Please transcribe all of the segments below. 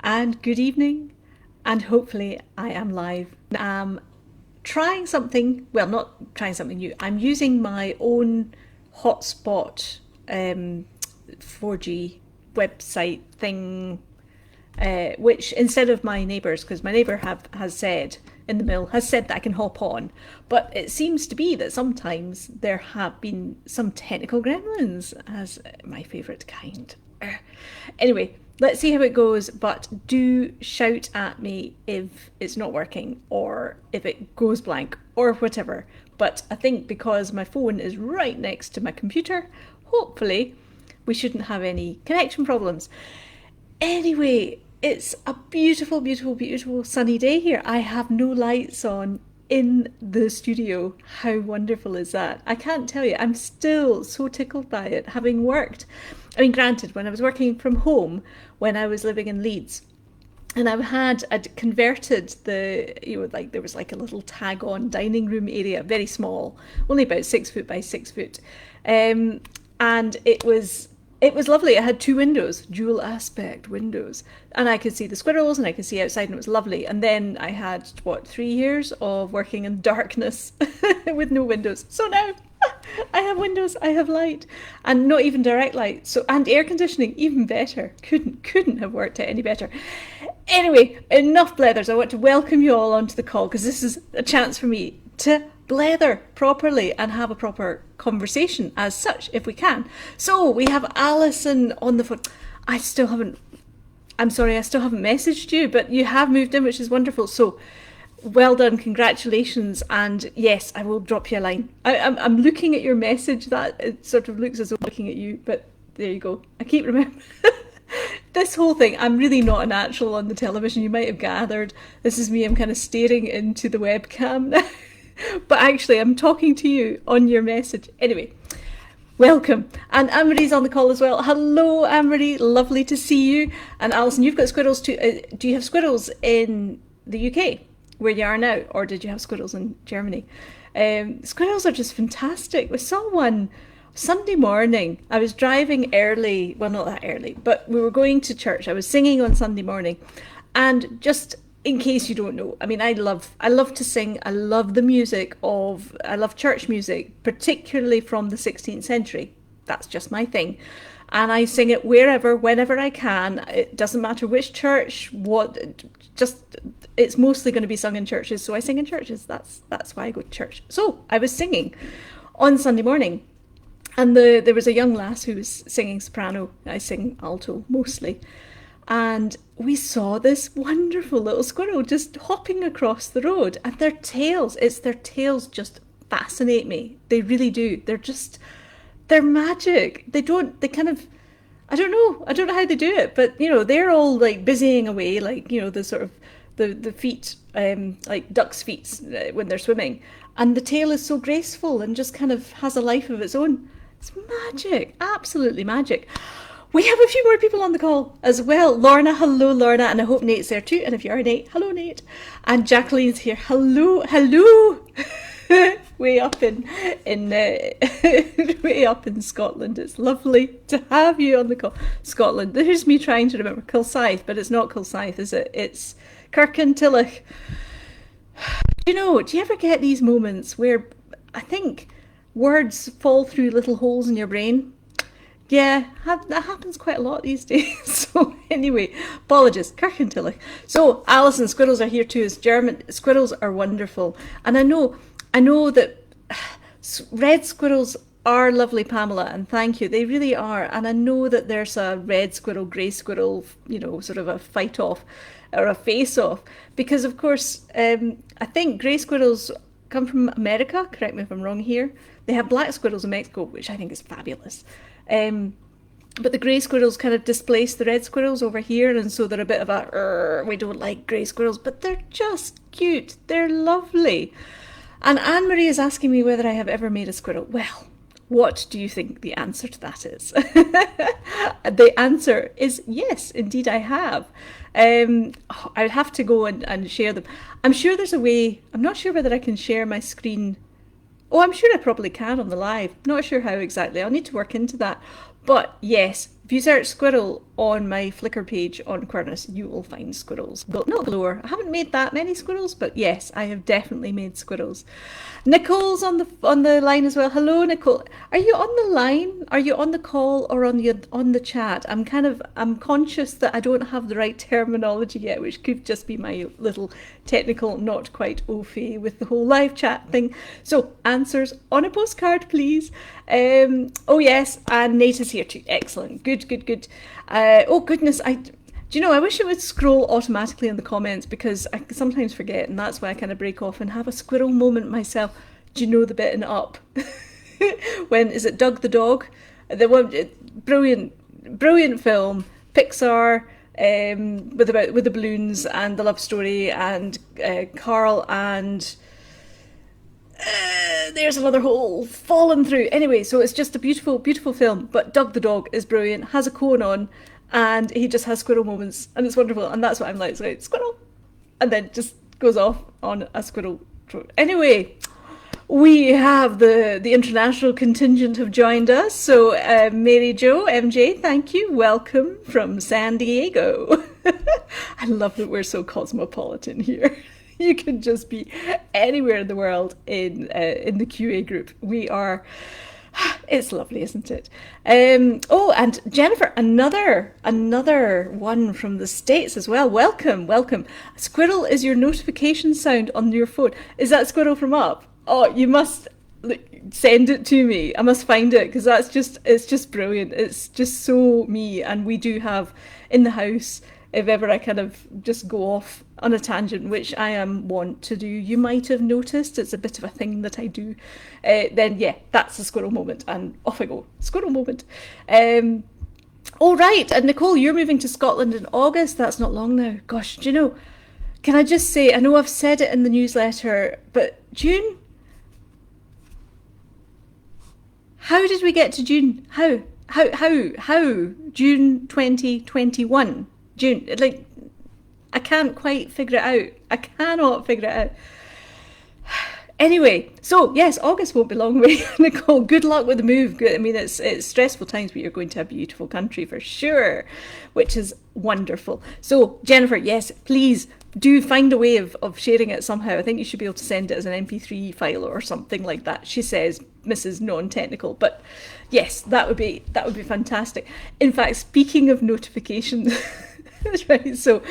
and good evening, and hopefully I am live. I'm trying something, well, not trying something new. I'm using my own hotspot 4G website thing, which instead of my neighbours, because my neighbour has said in the mill, has said that I can hop on, but it seems to be that sometimes there have been some technical gremlins, as my favourite kind. Anyway, let's see how it goes, but do shout at me if it's not working or if it goes blank or whatever. But I think because my phone is right next to my computer, hopefully we shouldn't have any connection problems. Anyway, it's a beautiful, beautiful, beautiful sunny day here. I have no lights on in the studio. How wonderful is that? I can't tell you. I'm still so tickled by it, having worked. I mean, granted, when I was working from home, when I was living in Leeds, and I'd converted like there was like a little tag on dining room area, very small, only about 6 foot by 6 foot. And it was lovely. It had two windows, dual aspect windows, and I could see the squirrels and I could see outside, and it was lovely. And then I had 3 years of working in darkness with no windows. So now I have windows, I have light, and not even direct light. So, and air conditioning, even better. Couldn't have worked out any better. Anyway, enough blethers. I want to welcome you all onto the call because this is a chance for me to blether properly and have a proper conversation as such, if we can. So we have Alison on the phone. I'm sorry, I still haven't messaged you, but you have moved in, which is wonderful. So well done, congratulations, and yes, I will drop you a line. I'm looking at your message. That it sort of looks as though I'm looking at you, but there you go. I keep remembering. This whole thing, I'm really not a natural on the television, you might have gathered. This is me, I'm kind of staring into the webcam now. But actually, I'm talking to you on your message. Anyway, welcome. And Anne-Marie's on the call as well. Hello, Anne-Marie. Lovely to see you. And Alison, you've got squirrels too. Do you have squirrels in the UK, where you are now? Or did you have squirrels in Germany? Squirrels are just fantastic. We saw one Sunday morning. I was driving early. Well, not that early, but we were going to church. I was singing on Sunday morning. And just in case you don't know, I mean, I love to sing. I love I love church music, particularly from the 16th century. That's just my thing. And I sing it wherever, whenever I can. It doesn't matter which church, it's mostly going to be sung in churches. So I sing in churches. That's why I go to church. So I was singing on Sunday morning, and there was a young lass who was singing soprano. I sing alto mostly. And we saw this wonderful little squirrel just hopping across the road, and their tails just fascinate me. They really do. They're magic. I don't know how they do it, but they're all like busying away, like, the sort of the feet, like duck's feet when they're swimming. And the tail is so graceful and just kind of has a life of its own. It's magic, absolutely magic. We have a few more people on the call as well. Lorna, hello Lorna, and I hope Nate's there too. And if you are Nate, hello Nate. And Jacqueline's here. Hello. way up in way up in Scotland. It's lovely to have you on the call. Scotland. There's me trying to remember Kilsyth, but it's not Kilsyth, is it? It's Kirkintilloch. Do you ever get these moments where I think words fall through little holes in your brain? Yeah, that happens quite a lot these days. So anyway, apologies, Kirkintilloch. So Alison, squirrels are here too. As German, squirrels are wonderful, and I know that red squirrels are lovely, Pamela, and thank you. They really are, and I know that there's a red squirrel, grey squirrel, sort of a fight off or a face off, because of course I think grey squirrels come from America. Correct me if I'm wrong here. They have black squirrels in Mexico, which I think is fabulous. But the grey squirrels kind of displace the red squirrels over here, and so they're a bit of we don't like grey squirrels, but they're just cute. They're lovely. And Anne-Marie is asking me whether I have ever made a squirrel. Well, what do you think the answer to that is? The answer is yes, indeed I have. I'd have to go and share them. I'm sure there's a way. I'm not sure whether I can share my screen. Oh, I'm sure I probably can on the live. Not sure how exactly. I'll need to work into that. But yes, if you search squirrel on my Flickr page on Quirness, you will find squirrels. Well, not galore. I haven't made that many squirrels, but yes, I have definitely made squirrels. Nicole's on the line as well. Hello, Nicole. Are you on the line? Are you on the call or on the chat? I'm conscious that I don't have the right terminology yet, which could just be my little technical not quite au fait with the whole live chat thing. So answers on a postcard, please. Oh yes, and Nate is here too. Excellent. Good, good, good. Oh goodness, do you know, I wish it would scroll automatically in the comments because I sometimes forget, and that's why I kind of break off and have a squirrel moment myself. Do you know the bit in Up? When, is it Doug the dog? The one, brilliant film, Pixar, with the balloons and the love story and Carl and there's another hole fallen through. Anyway, so it's just a beautiful, beautiful film. But Doug the dog is brilliant, has a cone on, and he just has squirrel moments, and it's wonderful. And that's what I'm like, it's like squirrel, and then just goes off on a squirrel. Anyway, we have the international contingent have joined us. So Mary Jo, MJ, thank you. Welcome from San Diego. I love that we're so cosmopolitan here. You can just be anywhere in the world in the QA group. We are. It's lovely, isn't it? Oh, and Jennifer, another one from the States as well. Welcome, welcome. Squirrel is your notification sound on your phone. Is that Squirrel from Up? Oh, you must send it to me. I must find it because it's just brilliant. It's just so me, and we do have in the house. If ever I kind of just go off on a tangent, which I am wont to do, you might have noticed, it's a bit of a thing that I do, then yeah, that's a squirrel moment, and off I go. Squirrel moment. All right, and Nicole, you're moving to Scotland in August. That's not long now. Gosh, do you know, can I just say, I know I've said it in the newsletter, but June? How did we get to June? How? June 2021? June, like, I can't quite figure it out. I cannot figure it out. Anyway, so yes, August won't be long away. Nicole, good luck with the move. I mean, it's stressful times, but you're going to a beautiful country for sure, which is wonderful. So Jennifer, yes, please do find a way of sharing it somehow. I think you should be able to send it as an MP3 file or something like that. She says, Mrs. Non-technical, but yes, that would be fantastic. In fact, speaking of notifications. Right, so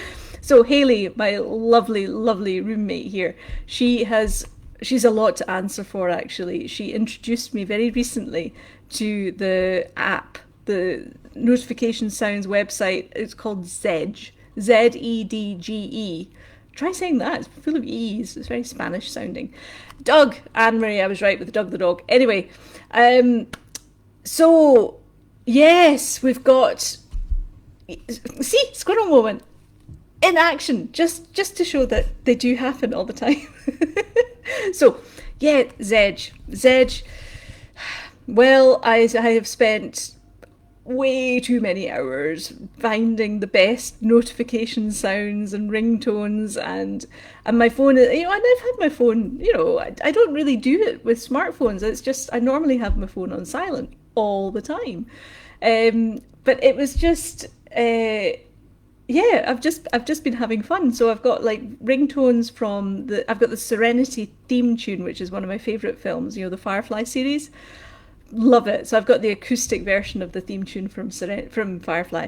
Hayley, my lovely roommate here, she's a lot to answer for actually. She introduced me very recently to the app, the Notification Sounds website. It's called Zedge, Zedge. Try saying that, it's full of E's, it's very Spanish sounding. Doug, Anne-Marie, I was right with Doug the dog. Anyway, so yes, we've got, see, squirrel moment in action, just to show that they do happen all the time. So yeah, Zedge. Well, I have spent way too many hours finding the best notification sounds and ringtones, and my phone, you know, and I've had my phone, you know, I don't really do it with smartphones. It's just, I normally have my phone on silent all the time. But it was just, yeah, I've just been having fun. So I've got like ringtones from I've got the Serenity theme tune, which is one of my favourite films, you know, the Firefly series. Love it. So I've got the acoustic version of the theme tune from Firefly.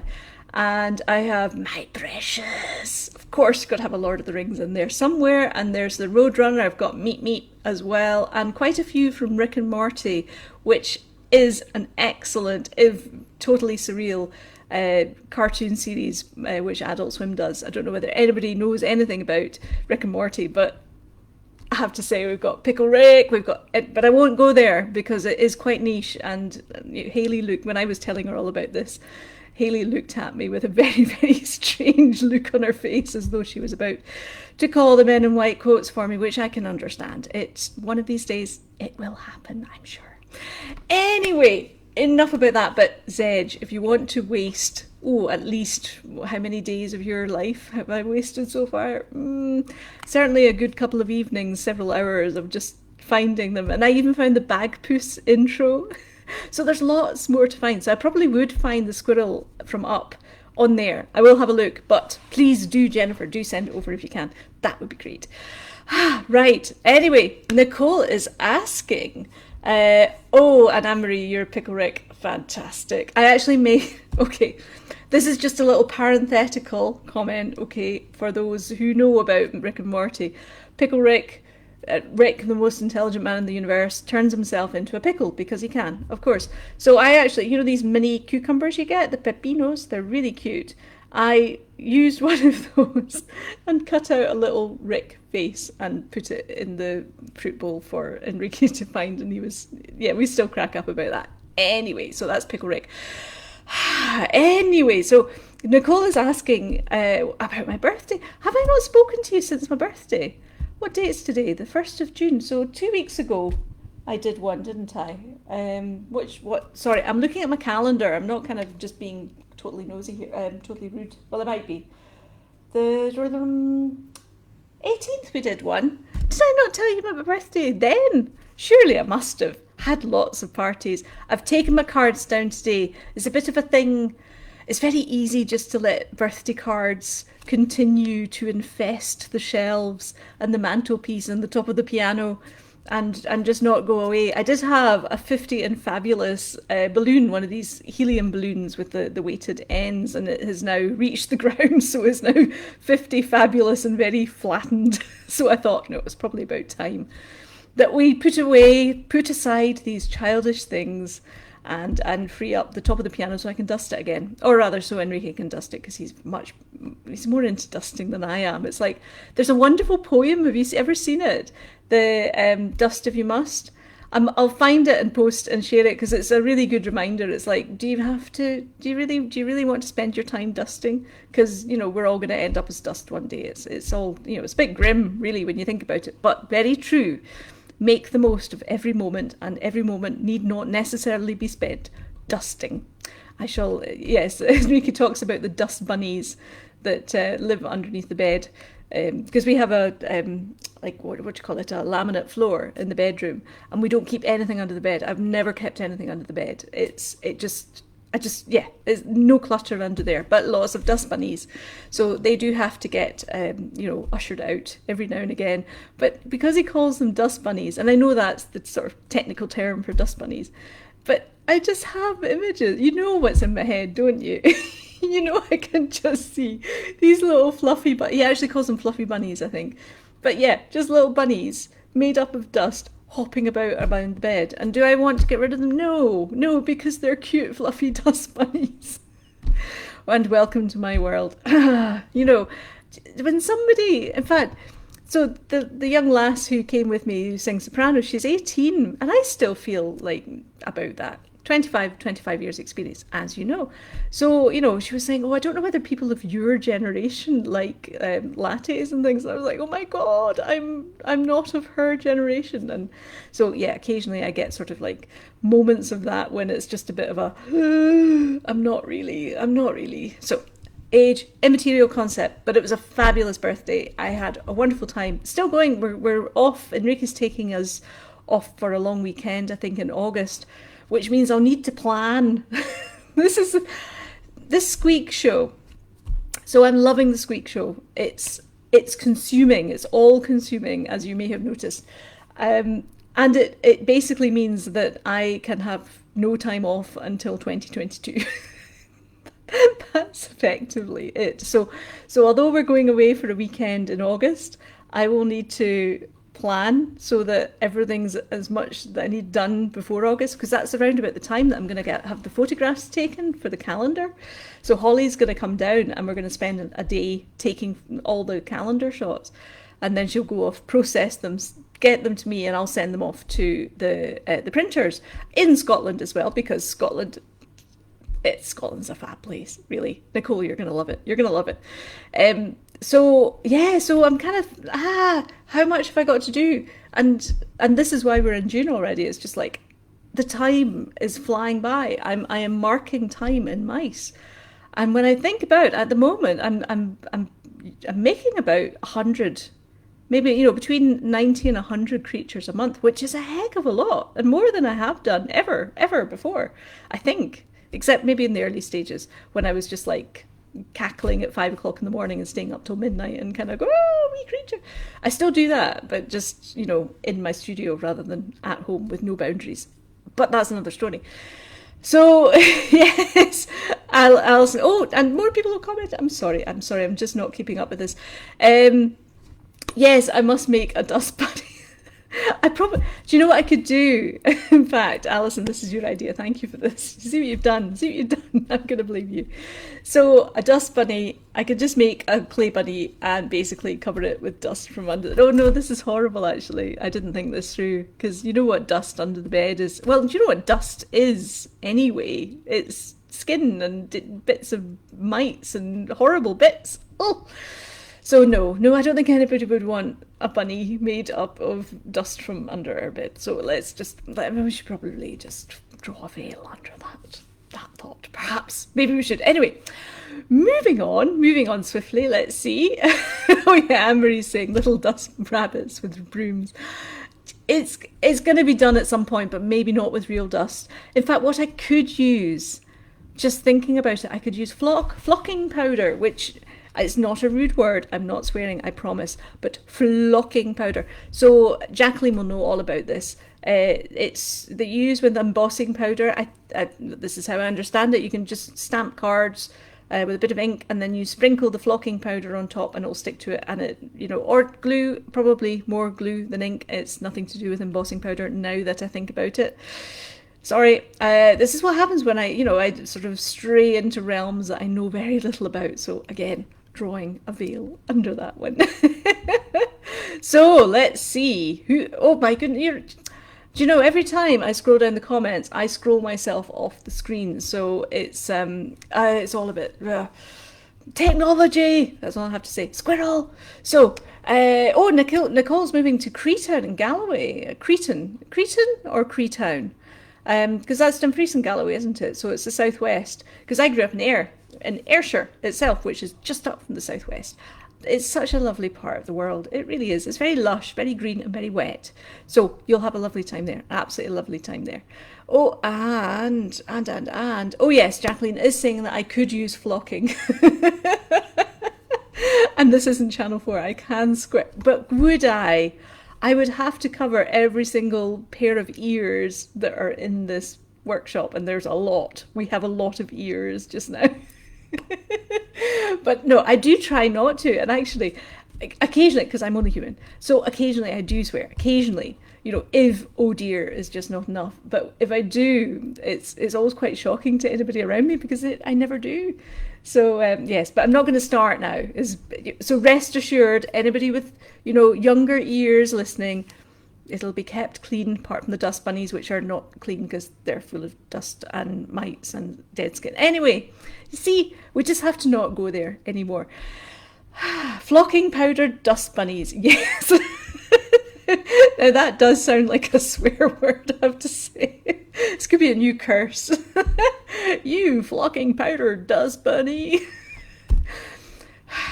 And I have My Precious. Of course, got to have a Lord of the Rings in there somewhere. And there's the Roadrunner. I've got Meet Meet as well. And quite a few from Rick and Morty, which is an excellent, if totally surreal, cartoon series, which Adult Swim does. I don't know whether anybody knows anything about Rick and Morty, but I have to say we've got Pickle Rick, we've got it, but I won't go there because it is quite niche. And Hayley looked, when I was telling her all about this, Hayley looked at me with a very, very strange look on her face, as though she was about to call the men in white coats for me, which I can understand. It's one of these days, it will happen, I'm sure. Anyway, enough about that, but Zedge, if you want to waste, at least how many days of your life have I wasted so far? Certainly a good couple of evenings, several hours of just finding them. And I even found the Bagpuss intro. So there's lots more to find. So I probably would find the squirrel from Up on there. I will have a look, but please do, Jennifer, do send it over if you can. That would be great. Right. Anyway, Nicole is asking, oh, and Anne-Marie, you're Pickle Rick. Fantastic. I actually made, okay, this is just a little parenthetical comment, okay, for those who know about Rick and Morty. Pickle Rick, Rick, the most intelligent man in the universe, turns himself into a pickle because he can, of course. So I actually, you know these mini cucumbers you get, the pepinos, they're really cute. I used one of those and cut out a little Rick face and put it in the fruit bowl for Enrique to find, and he was, yeah, we still crack up about that. Anyway, so that's Pickle Rick. Anyway, so Nicole is asking about my birthday. Have I not spoken to you since my birthday? What date is today? The 1st of June. So 2 weeks ago, I did one, didn't I? Sorry, I'm looking at my calendar. I'm not kind of just being totally nosy here, totally rude. Well, I might be. The 18th we did one. Did I not tell you about my birthday then? Surely I must have. Had lots of parties. I've taken my cards down today. It's a bit of a thing. It's very easy just to let birthday cards continue to infest the shelves and the mantelpiece and the top of the piano and just not go away. I did have a 50 and fabulous balloon, one of these helium balloons with the weighted ends, and it has now reached the ground, so it's now 50 fabulous and very flattened. So I thought, no, it was probably about time that we put aside these childish things and free up the top of the piano so I can dust it again. Or rather, so Enrique can dust it, because he's more into dusting than I am. It's like, there's a wonderful poem, have you ever seen it? The Dust If You Must. I'll find it and post and share it, because it's a really good reminder. It's like, do you really want to spend your time dusting? Because, you know, we're all going to end up as dust one day. It's all, you know, it's a bit grim, really, when you think about it, but very true. Make the most of every moment, and every moment need not necessarily be spent dusting. I shall, yes, Enrique talks about the dust bunnies that live underneath the bed, because we have a, like, what do you call it, a laminate floor in the bedroom, and we don't keep anything under the bed. I've never kept anything under the bed. There's no clutter under there, but lots of dust bunnies. So they do have to get, ushered out every now and again. But because he calls them dust bunnies, and I know that's the sort of technical term for dust bunnies, but I just have images. You know what's in my head, don't you? You know, I can just see these little fluffy, but he actually calls them fluffy bunnies, I think. But yeah, just little bunnies made up of dust, hopping about around the bed. And do I want to get rid of them? No, because they're cute, fluffy dust bunnies. And welcome to my world. You know, when somebody, in fact, so the young lass who came with me who sings soprano, she's 18, and I still feel like about that. 25 years experience, as you know. So, you know, she was saying, oh, I don't know whether people of your generation like lattes and things. And I was like, oh my God, I'm not of her generation. And so, yeah, occasionally I get sort of like moments of that when it's just a bit of a, I'm not really. So age, immaterial concept, but it was a fabulous birthday. I had a wonderful time. Still going, we're off. Enrique's taking us off for a long weekend, I think in August, which means I'll need to plan. This Squeak show. So I'm loving the Squeak show. It's consuming. It's all consuming, as you may have noticed. And it basically means that I can have no time off until 2022. That's effectively it. So although we're going away for a weekend in August, I will need to plan so that everything's as much that I need done before August, because that's around about the time that I'm going to have the photographs taken for the calendar. So Holly's going to come down and we're going to spend a day taking all the calendar shots, and then she'll go off, process them, get them to me, and I'll send them off to the printers in Scotland as well, because Scotland's a fab place, really. Nicole, you're going to love it. You're going to love it. So I'm kind of, how much have I got to do? And this is why we're in June already. It's just like, the time is flying by. I am marking time in mice. And when I think about, at the moment, I'm making about 100, maybe, you know, between 90 and 100 creatures a month, which is a heck of a lot, and more than I have done ever before, I think. Except maybe in the early stages when I was just like cackling at 5 o'clock in the morning and staying up till midnight and kind of go, oh, wee creature. I still do that, but just, in my studio rather than at home with no boundaries. But that's another story. So, yes, Alison. Oh, and more people will comment. I'm sorry. I'm just not keeping up with this. Yes, I must make a dust bunny. Do you know what I could do? In fact, Alison, this is your idea. Thank you for this. See what you've done. I'm going to blame you. So, a dust bunny, I could just make a clay bunny and basically cover it with dust from under. Oh no, this is horrible actually. I didn't think this through, because you know what dust under the bed is? Well, do you know what dust is anyway? It's skin and bits of mites and horrible bits. Oh! So no, I don't think anybody would want a bunny made up of dust from under our bed. So we should probably just draw a veil under that thought, perhaps. Maybe we should. Anyway, moving on swiftly, let's see. Oh yeah, Anne-Marie's saying little dust rabbits with brooms. It's going to be done at some point, but maybe not with real dust. In fact, what I could use, just thinking about it, I could use flocking powder, which... It's not a rude word, I'm not swearing, I promise, but flocking powder. So Jacqueline will know all about this. It's they use with embossing powder. This is how I understand it. You can just stamp cards with a bit of ink, and then you sprinkle the flocking powder on top, and it'll stick to it. And or glue, probably more glue than ink. It's nothing to do with embossing powder now that I think about it. Sorry, this is what happens when I sort of stray into realms that I know very little about. So again, drawing a veil under that one. So let's see oh my goodness, do you know, every time I scroll down the comments, I scroll myself off the screen. So it's all a bit technology. That's all I have to say. Squirrel. So Nicole's moving to Creetown in Galloway. Cretan or Creetown? Because that's Dumfries and Galloway, isn't it? So it's the southwest. Because I grew up in Ayrshire itself, which is just up from the southwest. It's such a lovely part of the world. It really is. It's very lush, very green, and very wet. So you'll have a lovely time there. Absolutely lovely time there. Oh, and oh yes, Jacqueline is saying that I could use flocking. And this isn't Channel 4. I can script, but would I? I would have to cover every single pair of ears that are in this workshop, and there's a lot. We have a lot of ears just now. But no, I do try not to, and actually, occasionally, because I'm only human, so occasionally I do swear. Occasionally, if oh dear is just not enough. But if I do, it's always quite shocking to anybody around me, because I never do. So yes, but I'm not going to start now. So rest assured, anybody with younger ears listening, it'll be kept clean, apart from the dust bunnies, which are not clean because they're full of dust and mites and dead skin. Anyway, you see, we just have to not go there anymore. Flocking powdered dust bunnies, yes. Now that does sound like a swear word, I have to say. This could be a new curse. You flocking powdered dust bunny.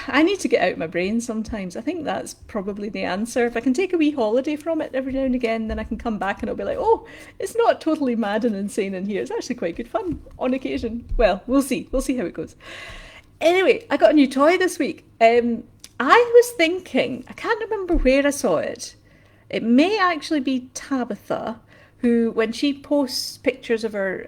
I need to get out my brain sometimes. I think that's probably the answer. If I can take a wee holiday from it every now and again, then I can come back and I'll be like, oh, it's not totally mad and insane in here. It's actually quite good fun on occasion. Well, we'll see. We'll see how it goes. Anyway, I got a new toy this week. I was thinking, I can't remember where I saw it. It may actually be Tabitha, who, when she posts pictures of her,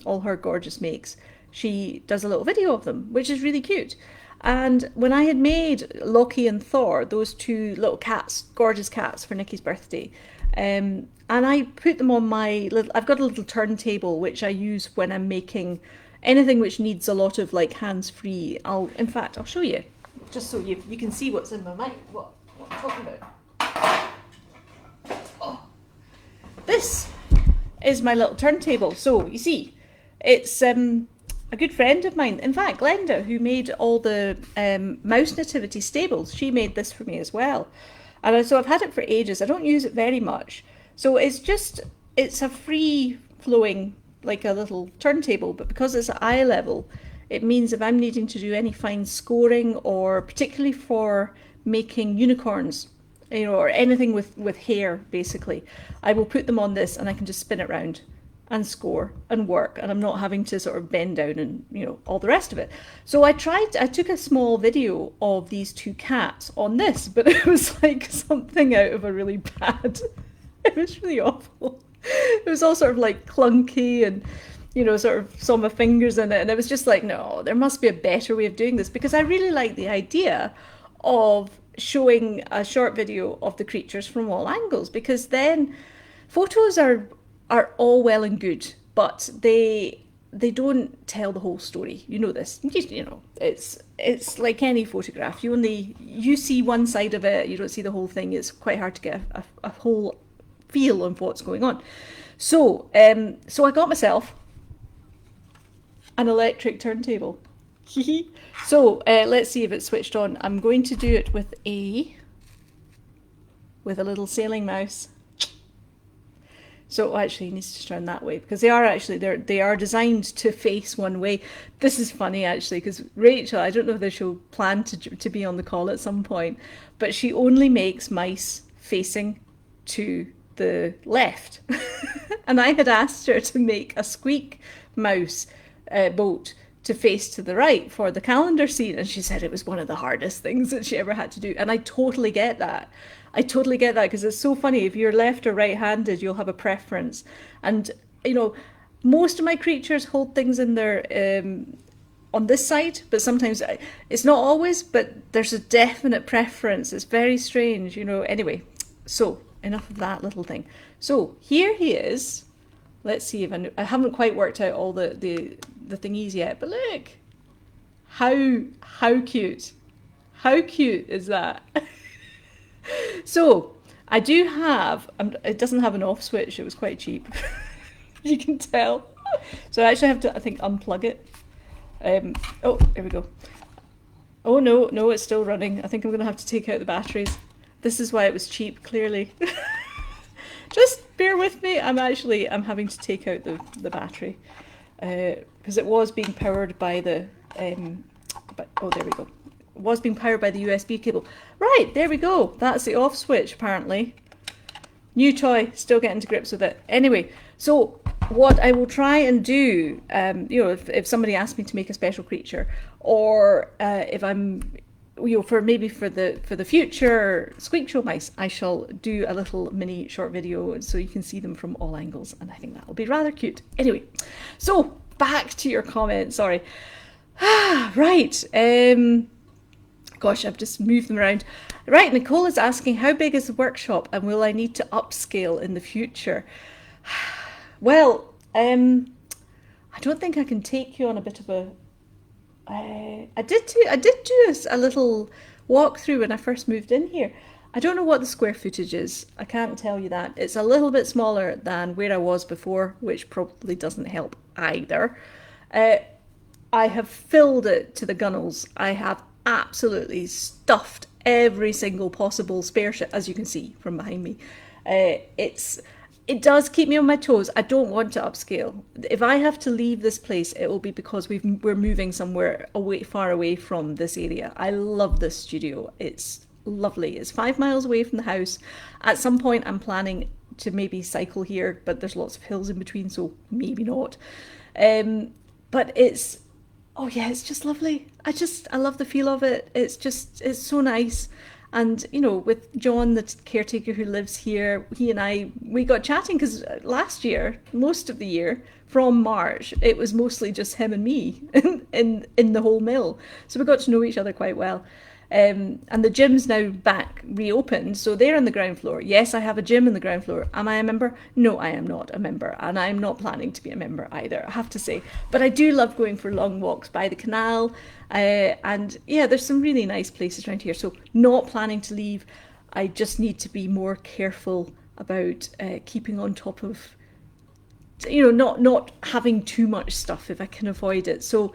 all her gorgeous makes, she does a little video of them, which is really cute. And when I had made Lockie and Thor, those two little cats, gorgeous cats for Nikki's birthday, and I put them on my little, I've got a little turntable which I use when I'm making anything which needs a lot of hands-free. In fact, I'll show you, just so you can see what's in my mind, what I'm talking about. Oh, this is my little turntable. So you see, it's a good friend of mine, in fact, Glenda, who made all the mouse nativity stables. She made this for me as well. And so I've had it for ages. I don't use it very much. So it's a free flowing, like a little turntable, but because it's at eye level, it means if I'm needing to do any fine scoring, or particularly for making unicorns, or anything with hair, basically, I will put them on this and I can just spin it round. and score and work, and I'm not having to sort of bend down and, you know, all the rest of it. So I took a small video of these two cats on this, but it was like something out of a really bad, it was really awful. It was all sort of like clunky and, you know, sort of saw my fingers in it. And it was just like, no, there must be a better way of doing this, because I really like the idea of showing a short video of the creatures from all angles, because then photos are all well and good, but they don't tell the whole story. You know this. You know, it's like any photograph. You see one side of it. You don't see the whole thing. It's quite hard to get a whole feel of what's going on. So I got myself an electric turntable. So let's see if it's switched on. I'm going to do it with a little sailing mouse. So actually, it needs to turn that way, because they are designed to face one way. This is funny actually, because Rachel, I don't know if she'll plan to be on the call at some point, but she only makes mice facing to the left. And I had asked her to make a squeak mouse boat to face to the right for the calendar scene, and she said it was one of the hardest things that she ever had to do. And I totally get that. Because it's so funny. If you're left or right-handed, you'll have a preference. And, you know, most of my creatures hold things in their on this side, but sometimes it's not always, but there's a definite preference. It's very strange, you know. Anyway, so enough of that little thing. So here he is. Let's see if I haven't quite worked out all the thingies yet, but look, how cute. How cute is that? So I do have, it doesn't have an off switch, it was quite cheap. You can tell. So I actually have to, I think, unplug it. Oh, there we go. Oh no, it's still running. I think I'm going to have to take out the batteries. This is why it was cheap, clearly. Just bear with me. I'm having to take out the battery. Because it was being powered by the, oh, there we go. It was being powered by the USB cable. Right, there we go. That's the off switch, apparently. New toy, still getting to grips with it. Anyway, so what I will try and do, you know, if somebody asks me to make a special creature, or if I'm, you know, for the future Squeak Show mice, I shall do a little mini short video so you can see them from all angles, and I think that will be rather cute. Anyway, so back to your comment. Sorry. Right. Gosh, I've just moved them around. Right, Nicole is asking, how big is the workshop and will I need to upscale in the future? Well, I don't think I can take you on a bit of a... I did do a little walkthrough when I first moved in here. I don't know what the square footage is. I can't tell you that. It's a little bit smaller than where I was before, which probably doesn't help either. I have filled it to the gunnels. I have absolutely stuffed every single possible spare ship, as you can see from behind me. It does keep me on my toes. I don't want to upscale. If I have to leave this place, it will be because we're moving somewhere far away from this area. I love this studio. It's lovely. It's 5 miles away from the house. At some point, I'm planning to maybe cycle here, but there's lots of hills in between, so maybe not. But it's, oh yeah, it's just lovely. I love the feel of it. It's so nice. And, you know, with John, the caretaker who lives here, he and I, we got chatting because last year, most of the year, from March, it was mostly just him and me in the whole mill. So we got to know each other quite well. And the gym's now back reopened, so they're on the ground floor. Yes, I have a gym on the ground floor. Am I a member? No, I am not a member, and I'm not planning to be a member either, I have to say. But I do love going for long walks by the canal, and yeah, there's some really nice places around here, so not planning to leave. I just need to be more careful about keeping on top of, you know, not having too much stuff if I can avoid it. So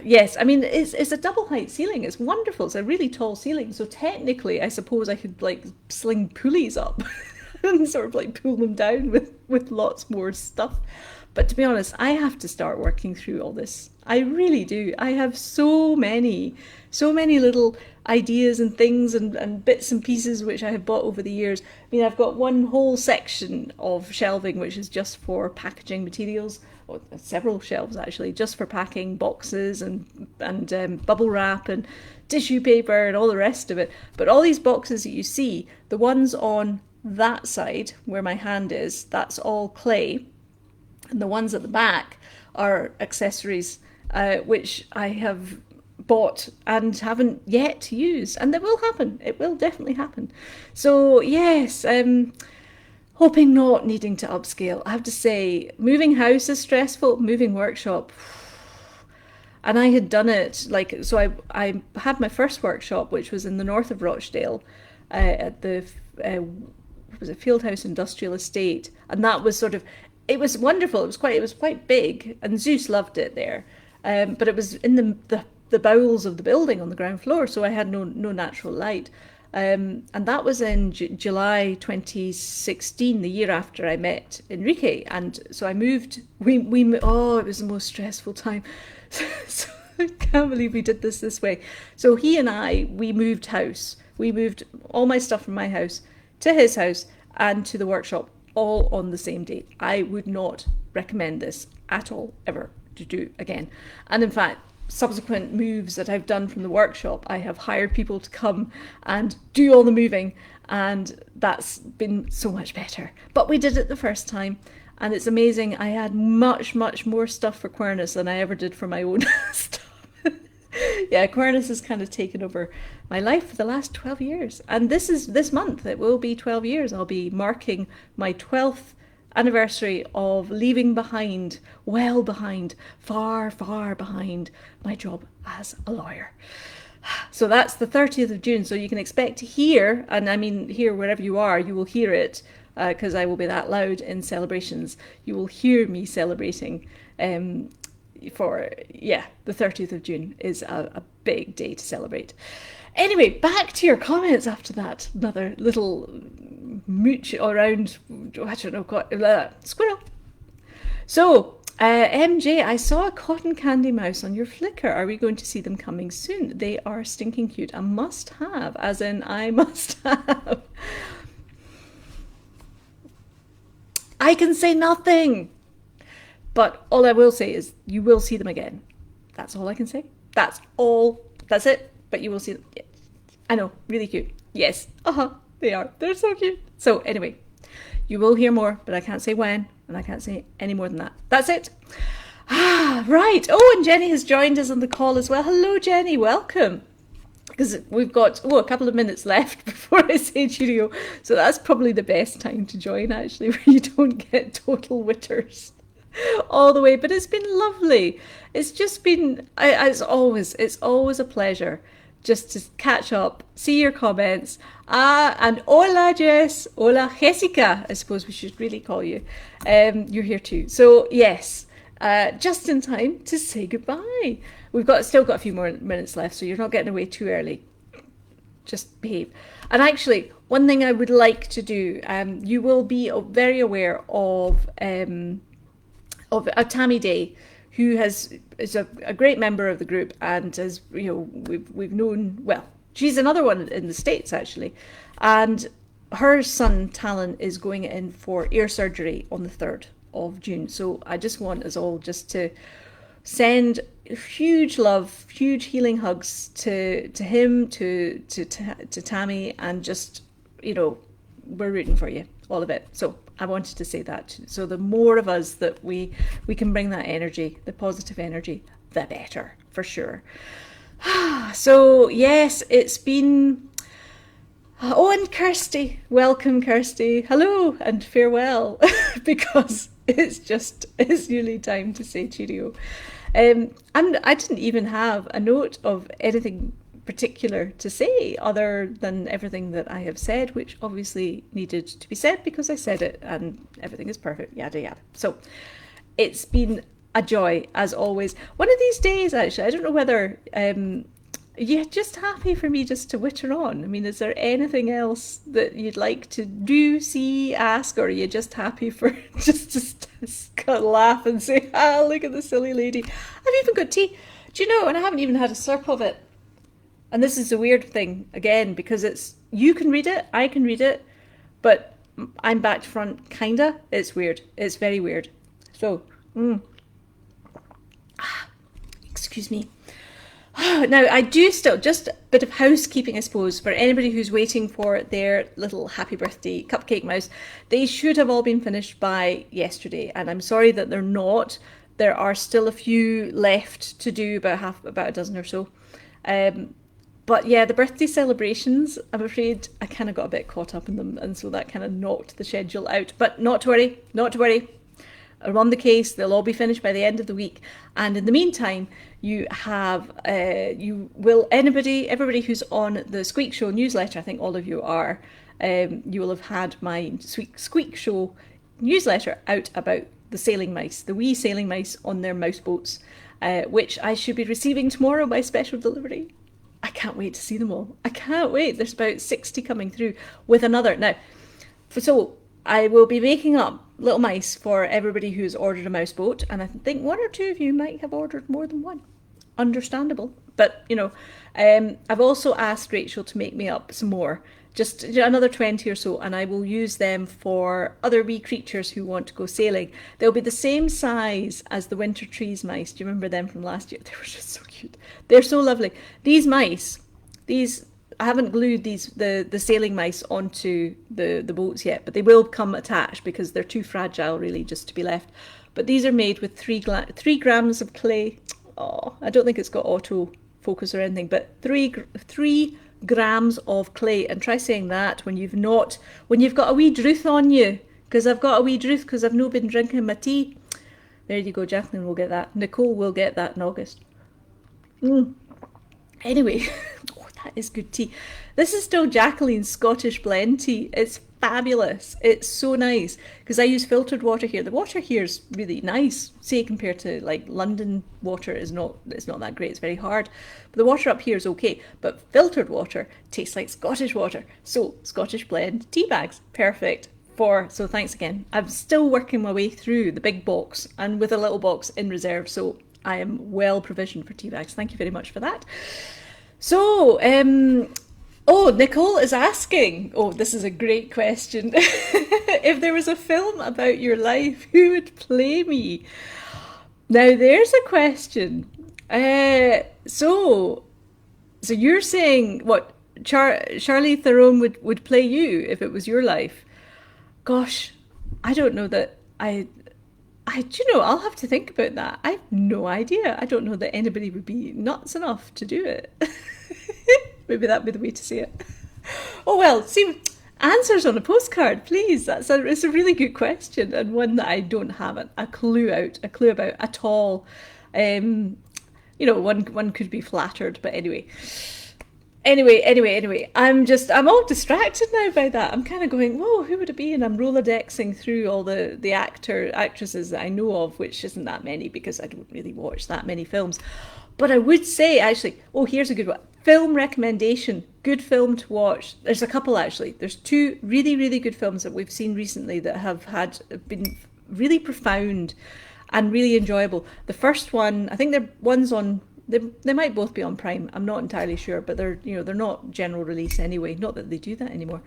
yes, I mean, it's a double height ceiling. It's wonderful. It's a really tall ceiling. So technically, I suppose I could like sling pulleys up and sort of like pull them down with lots more stuff. But to be honest, I have to start working through all this I really do. I have so many little ideas and things and bits and pieces which I have bought over the years. I mean, I've got one whole section of shelving which is just for packaging materials, or several shelves actually, just for packing boxes and bubble wrap and tissue paper and all the rest of it. But all these boxes that you see, the ones on that side where my hand is, that's all clay, and the ones at the back are accessories, which I have bought and haven't yet used, and that will happen. It will definitely happen. So yes, hoping not needing to upscale. I have to say, moving house is stressful. Moving workshop, and I had done it like so. I had my first workshop, which was in the north of Rochdale, at the was it Fieldhouse Industrial Estate, and that was sort of, it was wonderful. It was quite big, and Zeus loved it there. But it was in the bowels of the building on the ground floor, so I had no natural light. And that was in July 2016, the year after I met Enrique. And so I moved. Oh, it was the most stressful time. So I can't believe we did this way. So he and we moved house. We moved all my stuff from my house to his house and to the workshop all on the same day. I would not recommend this at all, ever, to do again. And in fact, subsequent moves that I've done from the workshop, I have hired people to come and do all the moving, and that's been so much better. But we did it the first time, and it's amazing. I had much more stuff for Quernus than I ever did for my own stuff. Yeah, Quernus has kind of taken over my life for the last 12 years. And this month, it will be 12 years. I'll be marking my 12th anniversary of leaving behind, well behind, far behind my job as a lawyer. So that's the 30th of June. So you can expect to hear, and I mean hear wherever you are, you will hear it, because I will be that loud in celebrations. You will hear me celebrating for, yeah, the 30th of June is a big day to celebrate. Anyway, back to your comments after that. Another little mooch around, I don't know, squirrel. So, MJ, I saw a cotton candy mouse on your Flickr. Are we going to see them coming soon? They are stinking cute. A must have, as in I must have. I can say nothing. But all I will say is you will see them again. That's all I can say. That's it. But you will see them. Yeah. I know, really cute. Yes. They are. They're so cute. So anyway, you will hear more, but I can't say when, and I can't say any more than that. That's it. Right. Oh, and Jenny has joined us on the call as well. Hello, Jenny. Welcome. Because we've got a couple of minutes left before I say cheerio. So that's probably the best time to join, actually, where you don't get total witters all the way. But it's been lovely. It's just been, it's always a pleasure just to catch up, see your comments. And hola, Jess. Hola, Jessica, I suppose we should really call you. You're here too. So yes, just in time to say goodbye. We've still got a few more minutes left, so you're not getting away too early. Just behave. And actually, one thing I would like to do, you will be very aware of Tammy Day, who is a great member of the group, and as you know, we've known well. She's another one in the States actually, and her son Talon is going in for ear surgery on the 3rd of June. So I just want us all just to send huge love, huge healing hugs to him, to Tammy, and just, you know, we're rooting for you, all of it. So I wanted to say that. So the more of us that we can bring that energy, the positive energy, the better, for sure. So yes, it's been... Oh, and Kirsty. Welcome, Kirsty. Hello and farewell, because it's nearly time to say cheerio. And I didn't even have a note of anything particular to say other than everything that I have said, which obviously needed to be said because I said it and everything is perfect, yada yada. So it's been a joy as always. One of these days, actually, I don't know whether you just happy for me just to witter on? I mean, is there anything else that you'd like to do, see, ask, or are you just happy for just laugh and say, ah, look at the silly lady? I've even got tea. Do you know, and I haven't even had a slurp of it. And this is a weird thing, again, because it's, you can read it, I can read it, but I'm back to front, kinda. It's weird. It's very weird. So, excuse me. Now, I do still, just a bit of housekeeping, I suppose, for anybody who's waiting for their little happy birthday cupcake mouse. They should have all been finished by yesterday, and I'm sorry that they're not. There are still a few left to do, about a dozen or so. But yeah, the birthday celebrations, I'm afraid I kind of got a bit caught up in them, and so that kind of knocked the schedule out. But not to worry, not to worry. I'm on the case. They'll all be finished by the end of the week. And in the meantime, you have, everybody who's on the Squeak Show newsletter, I think all of you are, you will have had my Squeak Show newsletter out about the sailing mice, the wee sailing mice on their mouse boats, which I should be receiving tomorrow by special delivery. I can't wait to see them all. I can't wait. There's about 60 coming through with another. Now, so I will be making up little mice for everybody who's ordered a mouse boat, and I think one or two of you might have ordered more than one. Understandable. But, you know, I've also asked Rachel to make me up some more, just another 20 or so, and I will use them for other wee creatures who want to go sailing. They'll be the same size as the Winter Trees mice. Do you remember them from last year? They were just so cute. They're so lovely. These mice, I haven't glued the sailing mice onto the boats yet, but they will come attached because they're too fragile really just to be left. But these are made with 3 grams of clay. Oh, I don't think it's got auto focus or anything, but 3 grams of clay. And try saying that when you've got a wee druth on you, because I've got a wee druth because I've not been drinking my tea. There you go, Jacqueline will get that. Nicole will get that in August. Anyway, oh, that is good tea. This is still Jacqueline's Scottish blend tea. It's fabulous. It's so nice because I use filtered water here. The water here is really nice, say compared to like London water it's not that great. It's very hard. But the water up here is okay. But filtered water tastes like Scottish water. So Scottish blend tea bags, perfect. So thanks again. I'm still working my way through the big box and with a little box in reserve. So I am well provisioned for tea bags. Thank you very much for that. So, Nicole is asking, this is a great question. If there was a film about your life, who would play me? Now, there's a question. So you're saying what Charlize Theron would play you if it was your life? Gosh, I don't know that I'll have to think about that. I have no idea. I don't know that anybody would be nuts enough to do it. Maybe that'd be the way to say it. Oh well, see, answers on a postcard, please. It's a really good question and one that I don't have a clue about at all. One could be flattered, but anyway. Anyway, I'm all distracted now by that. I'm kind of going, whoa, who would it be? And I'm Rolodexing through all the actresses that I know of, which isn't that many because I don't really watch that many films. But I would say, actually, here's a good one. Film recommendation, good film to watch. There's a couple, actually. There's 2 really, really good films that we've seen recently that have been really profound and really enjoyable. The first one, I think one's on, they might both be on Prime. I'm not entirely sure, but they're not general release anyway. Not that they do that anymore.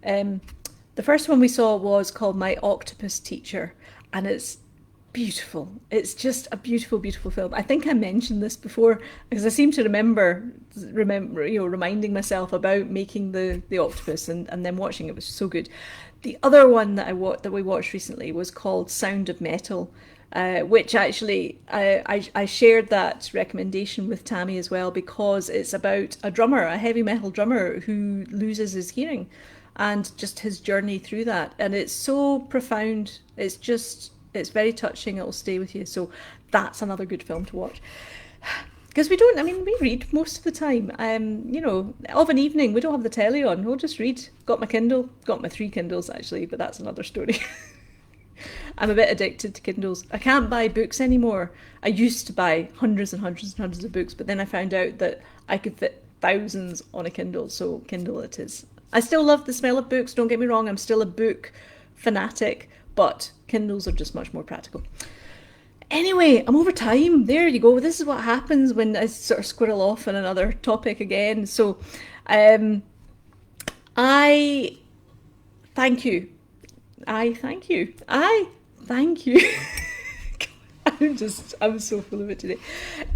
The first one we saw was called My Octopus Teacher, and it's beautiful. It's just a beautiful, beautiful film. I think I mentioned this before because I seem to remember, reminding myself about making the octopus and then watching it. It was so good. The other one that we watched recently was called Sound of Metal. Which actually I shared that recommendation with Tammy as well because it's about a heavy metal drummer who loses his hearing and just his journey through that. And it's so profound. It's very touching. It'll stay with you. So that's another good film to watch. Because we read most of the time. Of an evening, we don't have the telly on. We'll just read. Got my Kindle. Got my 3 Kindles actually, but that's another story. I'm a bit addicted to Kindles. I can't buy books anymore. I used to buy hundreds and hundreds and hundreds of books, but then I found out that I could fit thousands on a Kindle, so Kindle it is. I still love the smell of books, don't get me wrong, I'm still a book fanatic, but Kindles are just much more practical. Anyway, I'm over time. There you go. This is what happens when I sort of squirrel off on another topic again. So, I thank you. I thank you. I thank you. I'm so full of it today.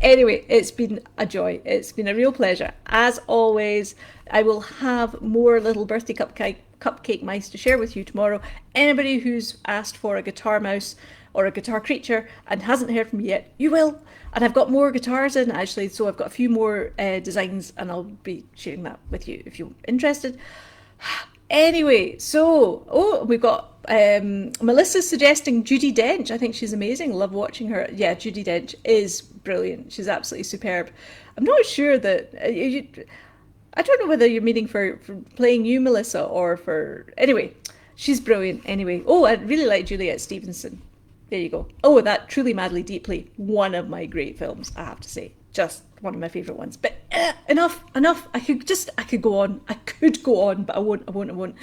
Anyway, it's been a joy. It's been a real pleasure. As always, I will have more little birthday cupcake mice to share with you tomorrow. Anybody who's asked for a guitar mouse or a guitar creature and hasn't heard from me yet, you will. And I've got more guitars in actually, so I've got a few more designs and I'll be sharing that with you if you're interested. Anyway, so, we've got Melissa suggesting Judi Dench. I think she's amazing. Love watching her. Yeah, Judi Dench is brilliant. She's absolutely superb. I'm not sure that... I don't know whether you're meaning for playing you, Melissa, or for... Anyway, she's brilliant. Anyway. Oh, I really like Juliet Stevenson. There you go. Oh, that Truly Madly Deeply. One of my great films, I have to say. Just one of my favourite ones. But enough. I could go on. I could go on, but I won't.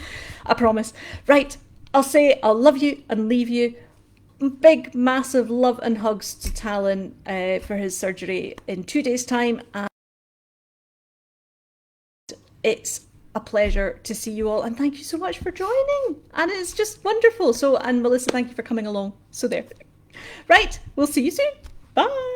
I promise. Right. I'll love you and leave you. Big, massive love and hugs to Talon for his surgery in 2 days' time. And it's a pleasure to see you all. And thank you so much for joining. And it's just wonderful. So, and Melissa, thank you for coming along. So there. Right. We'll see you soon. Bye.